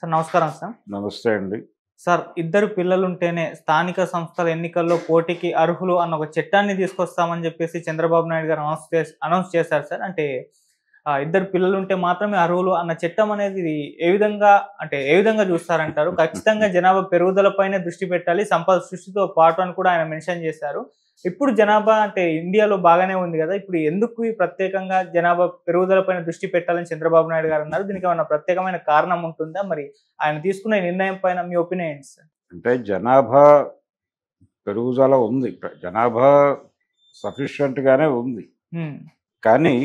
Sir నమస్కారం sir. నమస్తే అండి. సార్ ఇద్దరు పిల్లలుంటేనే స్థానిక సంస్థల ఎన్నికల్లో పోటీకి అర్హులు అన్న ఒక చట్టాన్ని తీసుకొస్తామని చెప్పేసి చంద్రబాబు నాయుడు గారు అనౌన్స్ చేశారు సార్. అంటే ఇద్దరు పిల్లలుంటే మాత్రమే అర్హులు అన్న చట్టం అనేది ఏ విధంగా చూస్తారంటారు? ఖచ్చితంగా జనాభా పెరుగుదలపైనే దృష్టి పెట్టాలి, సంపద సృష్టితో పాటు అని కూడా ఆయన మెన్షన్ చేశారు. ఇప్పుడు జనాభా అంటే ఇండియాలో బాగానే ఉంది గదా! ఇప్పుడు ఎందుకు ఈ ప్రత్యేకంగా జనాభా పెరుగుదలపైన దృష్టి పెట్టాలని చంద్రబాబు నాయుడు గారు అన్నారు? దీనికి ఏమన్నా ప్రత్యేకమైన కారణం ఉంటుందా? మరి ఆయన తీసుకున్న ఈ నిర్ణయం పైన మీ ఒపీనియన్ ఏంటి సార్? అంటే జనాభా పెరుగుదల ఉంది. జనాభా సఫిషియెంట్‌గానే ఉంది. హ్మ్. కానీ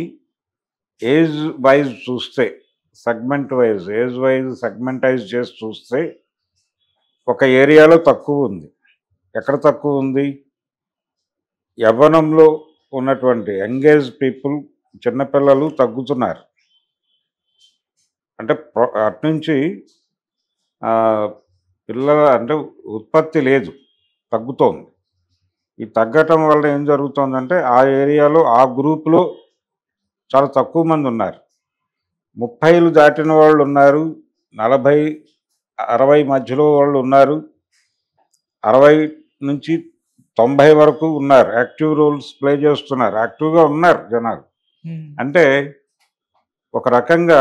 ఏజ్ వైజ్ చూస్తే, ఏజ్ వైజ్ సెగ్మెంటైజ్ చేసి చూస్తే ఒక ఏరియాలో తక్కువుంది. ఎక్కడ తక్కువుంది? యవ్వనంలో ఉన్నటువంటి యంగ్ ఏజ్ పీపుల్, చిన్నపిల్లలు తగ్గుతున్నారు. అంటే అటునుంచి అంటే ఉత్పత్తి లేదు, తగ్గుతోంది. ఈ తగ్గటం వల్ల ఏం జరుగుతోందంటే ఆ ఏరియాలో ఆ గ్రూప్లో చాలా తక్కువ మంది ఉన్నారు. 30లు దాటిన వాళ్ళు ఉన్నారు, 40, 60 మధ్యలో వాళ్ళు ఉన్నారు, 60 నుంచి 90 వరకు ఉన్నారు. యాక్టివ్ రోల్స్ ప్లే చేస్తున్నారు, యాక్టివ్గా ఉన్నారు జనాలు. అంటే ఒక రకంగా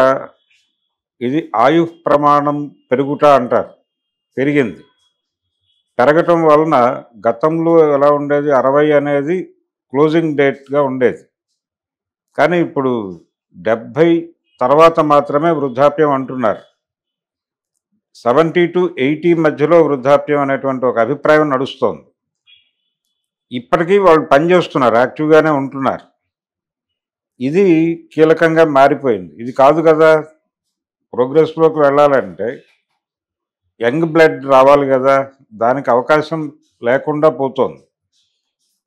ఇది ఆయుః ప్రమాణం పెరుగుట అంటారు, పెరిగింది. పెరగటం వలన గతంలో ఎలా ఉండేది, 60 అనేది క్లోజింగ్ డేట్గా ఉండేది. కానీ ఇప్పుడు 70 తర్వాత మాత్రమే వృద్ధాప్యం అంటున్నారు. 70 to 80 మధ్యలో వృద్ధాప్యం అనేటువంటి ఒక అభిప్రాయం నడుస్తోంది. ఇప్పటికీ వాళ్ళు పనిచేస్తున్నారు, యాక్టివ్గానే ఉంటున్నారు. ఇది కీలకంగా మారిపోయింది. ఇది కాదు కదా, ప్రోగ్రెస్లోకి వెళ్ళాలంటే యంగ్ బ్లడ్ రావాలి కదా, దానికి అవకాశం లేకుండా పోతోంది.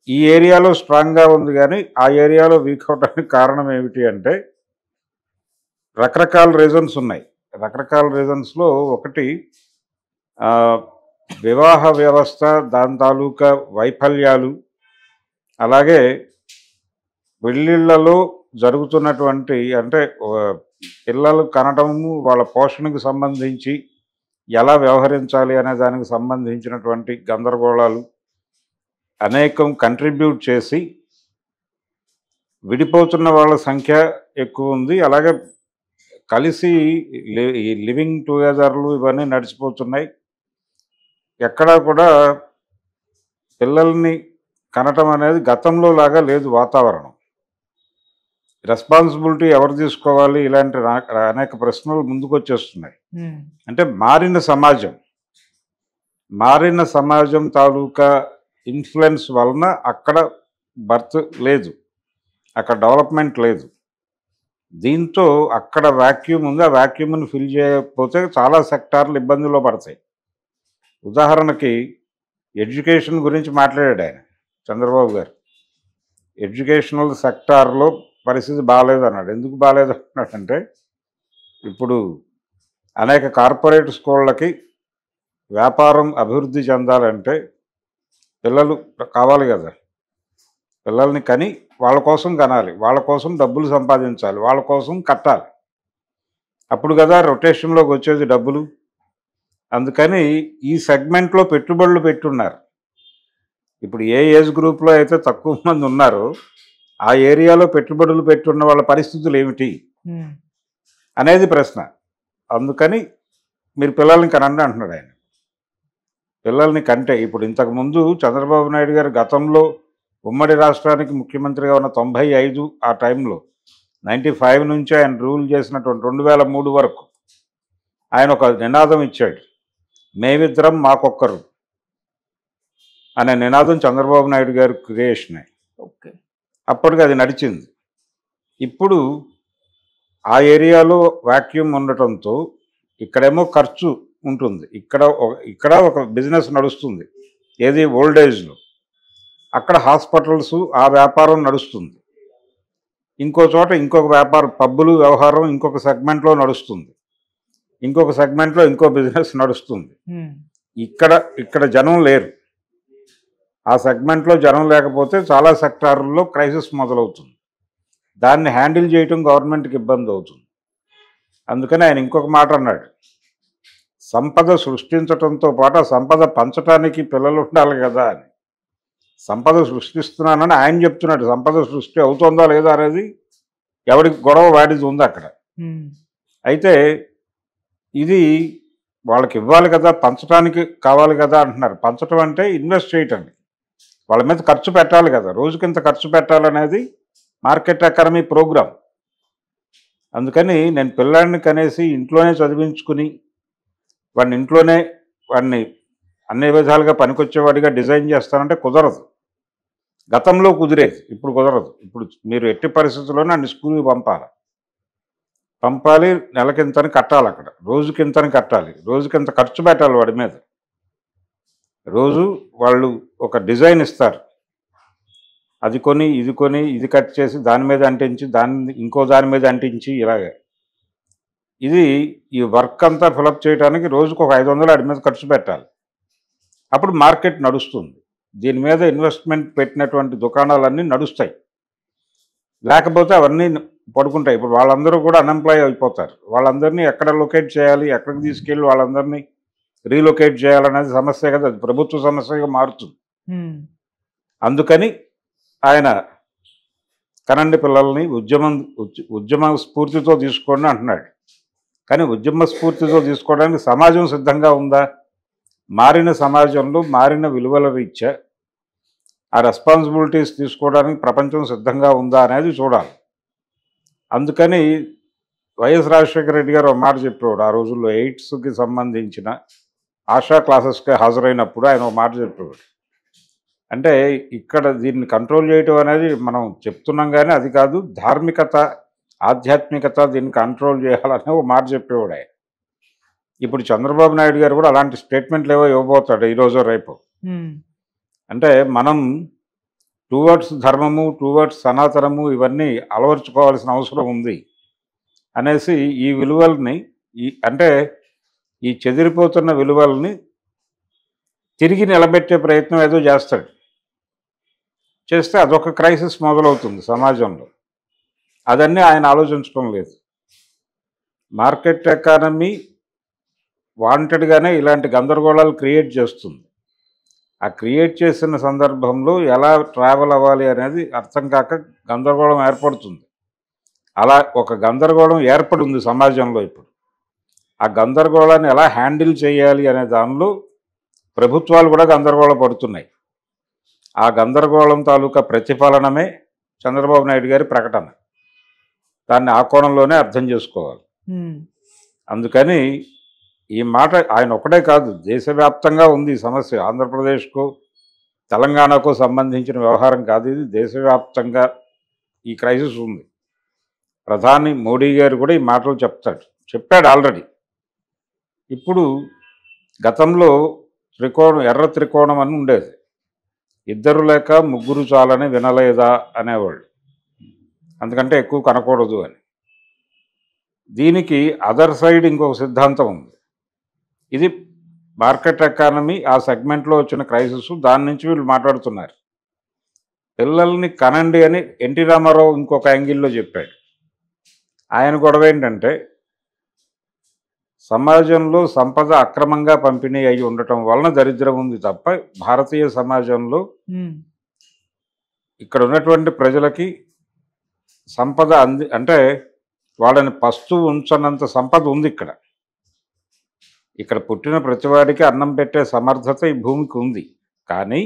ఈ ఏరియాలో స్ట్రాంగ్గా ఉంది, కానీ ఆ ఏరియాలో వీక్ అవడానికి కారణం ఏమిటి అంటే రకరకాల రీజన్స్ ఉన్నాయి. రకరకాల రీజన్స్లో ఒకటి వివాహ వ్యవస్థ, దాని తాలూకా వైఫల్యాలు, అలాగే పెళ్ళిళ్ళలో జరుగుతున్నటువంటి అంటే పిల్లలు కనటము, వాళ్ళ పోషణకు సంబంధించి ఎలా వ్యవహరించాలి అనే దానికి సంబంధించినటువంటి గందరగోళాలు అనేకం కంట్రిబ్యూట్ చేసి విడిపోతున్న వాళ్ళ సంఖ్య ఎక్కువ ఉంది. అలాగే కలిసి లివింగ్ టుగెదర్లు ఇవన్నీ నడిచిపోతున్నాయి. ఎక్కడా కూడా పిల్లల్ని కనటం అనేది గతంలో లాగా లేదు. వాతావరణం, రెస్పాన్సిబిలిటీ ఎవరు తీసుకోవాలి, ఇలాంటి అనేక ప్రశ్నలు ముందుకు వచ్చేస్తున్నాయి. అంటే మారిన సమాజం తాలూకా ఇన్ఫ్లుయెన్స్ వలన అక్కడ బర్త్ లేదు, అక్కడ డెవలప్మెంట్ లేదు. దీంతో అక్కడ వాక్యూమ్ ఉంది. ఆ వాక్యూమ్ని ఫిల్ చేయకపోతే చాలా సెక్టార్లు ఇబ్బందుల్లో పడతాయి. ఉదాహరణకి ఎడ్యుకేషన్ గురించి మాట్లాడాడు ఆయన, చంద్రబాబు గారు. ఎడ్యుకేషనల్ సెక్టార్లో పరిస్థితి బాగాలేదు అన్నాడు. ఎందుకు బాగాలేదు అన్నాడంటే, ఇప్పుడు అనేక కార్పొరేట్ స్కూళ్ళకి వ్యాపారం అభివృద్ధి చెందాలంటే పిల్లలు కావాలి కదా, పిల్లల్ని కని వాళ్ళ కోసం కనాలి, వాళ్ళ కోసం డబ్బులు సంపాదించాలి, వాళ్ళ కోసం కట్టాలి. అప్పుడు కదా రొటేషన్లోకి వచ్చేది డబ్బులు. అందుకని ఈ సెగ్మెంట్లో పెట్టుబడులు పెట్టున్నారు. ఇప్పుడు ఏ ఏజ్ గ్రూప్లో అయితే తక్కువ మంది ఉన్నారో ఆ ఏరియాలో పెట్టుబడులు పెట్టున్న వాళ్ళ పరిస్థితులు ఏమిటి అనేది ప్రశ్న. అందుకని మీరు పిల్లల్ని కనండి అంటున్నాడు ఆయన. పిల్లల్ని కంటే ఇప్పుడు ఇంతకుముందు చంద్రబాబు నాయుడు గారు గతంలో ఉమ్మడి రాష్ట్రానికి ముఖ్యమంత్రిగా ఉన్న 95 ఆ టైంలో 95 నుంచి ఆయన రూల్ చేసినటువంటి 2003 వరకు ఆయన ఒక నినాదం ఇచ్చాడు, మేమిద్దరం మాకొక్కరు అనే నినాదం చంద్రబాబు నాయుడు గారి క్రియేషనే. ఓకే, అప్పటికి అది నడిచింది. ఇప్పుడు ఆ ఏరియాలో వాక్యూమ్ ఉండటంతో ఇక్కడేమో ఖర్చు ఉంటుంది, ఇక్కడ ఒక బిజినెస్ నడుస్తుంది, ఏది ఓల్డ్ ఏజ్లో. అక్కడ హాస్పిటల్స్, ఆ వ్యాపారం నడుస్తుంది. ఇంకో చోట ఇంకొక వ్యాపారం, పబ్బులు వ్యవహారం ఇంకొక సెగ్మెంట్లో నడుస్తుంది, ఇంకొక సెగ్మెంట్లో ఇంకో బిజినెస్ నడుస్తుంది. ఇక్కడ జనం లేరు. ఆ సెగ్మెంట్లో జనం లేకపోతే చాలా సెక్టార్లలో క్రైసిస్ మొదలవుతుంది. దాన్ని హ్యాండిల్ చేయటం గవర్నమెంట్కి ఇబ్బంది అవుతుంది. అందుకని ఆయన ఇంకొక మాట అన్నాడు, సంపద సృష్టించడంతో పాటు ఆ సంపద పంచటానికి పిల్లలు ఉండాలి కదా అని. సంపద సృష్టిస్తున్నానని ఆయన చెప్తున్నాడు. సంపద సృష్టి అవుతుందా లేదా అనేది ఎవరికి గొడవ వాడిది ఉంది అక్కడ. అయితే ఇది వాళ్ళకి ఇవ్వాలి కదా, పంచడానికి కావాలి కదా అంటున్నారు. పంచడం అంటే ఇన్వెస్ట్ చేయటండి, వాళ్ళ మీద ఖర్చు పెట్టాలి కదా, రోజుకింత ఖర్చు పెట్టాలనేది మార్కెట్ ఎకానమీ ప్రోగ్రామ్. అందుకని నేను పిల్లాడిని కనేసి ఇంట్లోనే చదివించుకుని వాడిని అన్ని విధాలుగా పనికొచ్చేవాడిగా డిజైన్ చేస్తానంటే కుదరదు. గతంలో కుదిరేది, ఇప్పుడు కుదరదు. ఇప్పుడు మీరు ఎట్టి పరిస్థితుల్లోనే అన్ని స్కూల్కి పంపాలి, నెలకింతని కట్టాలి, అక్కడ రోజుకింతని కట్టాలి, రోజుకింత ఖర్చు పెట్టాలి వాడి మీద. రోజు వాళ్ళు ఒక డిజైన్ ఇస్తారు, అది కొని ఇది కట్ చేసి దాని మీద అంటించి దాన్ని ఇంకో దాని మీద అంటించి ఇలాగే. ఈ వర్క్ అంతా ఫిలప్ చేయడానికి రోజుకు ఒక 500 వాడి మీద ఖర్చు పెట్టాలి. అప్పుడు మార్కెట్ నడుస్తుంది. దీని మీద ఇన్వెస్ట్మెంట్ పెట్టినటువంటి దుకాణాలన్నీ నడుస్తాయి. లేకపోతే అవన్నీ పడుకుంటాయి. ఇప్పుడు వాళ్ళందరూ కూడా అన్ఎంప్లాయ్ అయిపోతారు. వాళ్ళందరినీ ఎక్కడ లొకేట్ చేయాలి, ఎక్కడికి తీసుకెళ్ళి వాళ్ళందరినీ రీలొకేట్ చేయాలనేది సమస్య కదా, అది ప్రభుత్వ సమస్యగా మారుతుంది. అందుకని ఆయన కనండి పిల్లల్ని ఉద్యమ స్ఫూర్తితో తీసుకోండి అంటున్నాడు. కానీ ఉద్యమ స్ఫూర్తితో తీసుకోవడానికి సమాజం సిద్ధంగా ఉందా? మారిన సమాజంలో మారిన విలువల రీత్యా ఆ రెస్పాన్సిబిలిటీస్ తీసుకోవడానికి ప్రపంచం సిద్ధంగా ఉందా అనేది చూడాలి. అందుకని వైఎస్ రాజశేఖర రెడ్డి గారు ఒక మాట చెప్పేవాడు. ఆ రోజుల్లో ఎయిడ్స్కి సంబంధించిన ఆశా క్లాసెస్కి హాజరైనప్పుడు ఆయన ఒక మాట చెప్పేవాడు. అంటే ఇక్కడ దీన్ని కంట్రోల్ చేయటం అనేది మనం చెప్తున్నాం, కానీ అది కాదు, ధార్మికత ఆధ్యాత్మికత దీన్ని కంట్రోల్ చేయాలని ఒక మాట చెప్పేవాడు ఆయన. ఇప్పుడు చంద్రబాబు నాయుడు గారు కూడా అలాంటి స్టేట్మెంట్లు ఏవో ఇవ్వబోతాడు ఈరోజు రేపు. అంటే మనం టువర్డ్స్ ధర్మము, టువర్డ్స్ సనాతనము ఇవన్నీ అలవర్చుకోవాల్సిన అవసరం ఉంది అనేసి ఈ విలువల్ని అంటే ఈ చెదిరిపోతున్న విలువల్ని తిరిగి నిలబెట్టే ప్రయత్నం ఏదో చేస్తే అదొక క్రైసిస్ మొదలవుతుంది సమాజంలో. అదన్నీ ఆయన ఆలోచించడం లేదు. మార్కెట్ ఎకానమీ వాంటెడ్గానే ఇలాంటి గందరగోళాలు క్రియేట్ చేస్తుంది. ఆ క్రియేట్ చేసిన సందర్భంలో ఎలా ట్రావెల్ అవ్వాలి అనేది అర్థం కాక గందరగోళం ఏర్పడుతుంది. అలా ఒక గందరగోళం ఏర్పడి ఉంది సమాజంలో ఇప్పుడు. ఆ గందరగోళాన్ని ఎలా హ్యాండిల్ చేయాలి అనే దానిలో ప్రభుత్వాలు కూడా గందరగోళ పడుతున్నాయి. ఆ గందరగోళం తాలూకా ప్రతిఫలనమే చంద్రబాబు నాయుడు గారి ప్రకటన. దాన్ని ఆ కోణంలోనే అర్థం చేసుకోవాలి. అందుకని ఈ మాట ఆయన ఒకటే కాదు, దేశవ్యాప్తంగా ఉంది ఈ సమస్య. ఆంధ్రప్రదేశ్కు తెలంగాణకు సంబంధించిన వ్యవహారం కాదు ఇది, దేశవ్యాప్తంగా ఈ క్రైసిస్ ఉంది. ప్రధాని మోడీ గారు కూడా ఈ మాటలు చెప్పాడు ఆల్రెడీ. ఇప్పుడు గతంలో ఎర్ర త్రికోణం అని ఉండేది, 2 లేక 3 చాలని వినలేదా అనేవాళ్ళు, అందుకంటే ఎక్కువ కనకూడదు అని. దీనికి అదర్ సైడ్ ఇంకొక సిద్ధాంతం ఉంది. ఇది మార్కెట్ ఎకానమీ ఆ సెగ్మెంట్లో వచ్చిన క్రైసిస్, దాని నుంచి వీళ్ళు మాట్లాడుతున్నారు. పిల్లల్ని కనండి అని ఎన్టీ రామారావు ఇంకొక యాంగిల్లో చెప్పాడు. ఆయన గొడవ ఏంటంటే సమాజంలో సంపద అక్రమంగా పంపిణీ అయి ఉండటం వలన దరిద్రం ఉంది తప్ప భారతీయ సమాజంలో ఇక్కడ ఉన్నటువంటి ప్రజలకి సంపద అంటే వాళ్ళని పస్తు ఉంచనంత సంపద ఉంది ఇక్కడ పుట్టిన ప్రతివాడికి అన్నం పెట్టే సమర్థత ఈ భూమికి ఉంది. కానీ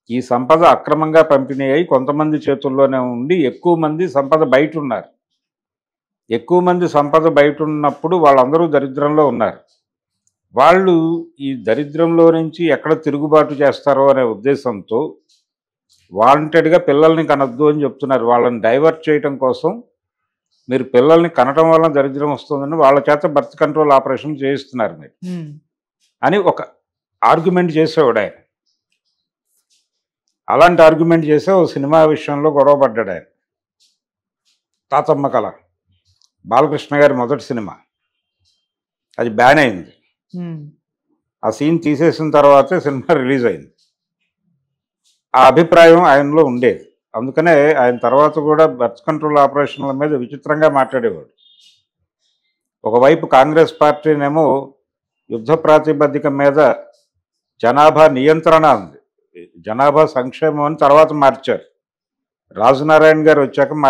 ఈ సంపద అక్రమంగా పంపిణీ అయి కొంతమంది చేతుల్లోనే ఉండి ఎక్కువ మంది సంపద బయట ఉన్నారు. ఎక్కువ మంది సంపద బయట ఉన్నప్పుడు వాళ్ళందరూ దరిద్రంలో ఉన్నారు. వాళ్ళు ఈ దరిద్రంలో నుంచి ఎక్కడ తిరుగుబాటు చేస్తారో అనే ఉద్దేశంతో వాంటెడ్గా పిల్లల్ని కనొద్దు అని చెప్తున్నారు. వాళ్ళని డైవర్ట్ చేయటం కోసం మీరు పిల్లల్ని కనటం వల్ల దరిద్రం వస్తుందని వాళ్ళ చేత బర్త్ కంట్రోల్ ఆపరేషన్ చేయిస్తున్నారు మీరు అని ఒక ఆర్గ్యుమెంట్ చేసేవాడు ఆయన. అలాంటి ఆర్గ్యుమెంట్ చేసే ఓ సినిమా విషయంలో గొడవ పడ్డాడు ఆయన. తాతమ్మ కళ, బాలకృష్ణ గారి మొదటి సినిమా, అది బ్యాన్ అయింది. ఆ సీన్ తీసేసిన తర్వాతే సినిమా రిలీజ్ అయింది. ఆ అభిప్రాయం ఆయనలో ఉండేది. అందుకనే ఆయన తర్వాత కూడా బర్త్ కంట్రోల్ ఆపరేషన్ల మీద విచిత్రంగా మాట్లాడేవాడు. ఒకవైపు కాంగ్రెస్ పార్టీనేమో యుద్ధ ప్రాతిపదిక మీద జనాభా నియంత్రణ ఉంది, జనాభా సంక్షేమం అని తర్వాత మార్చారు. రాజనారాయణ గారు వచ్చాక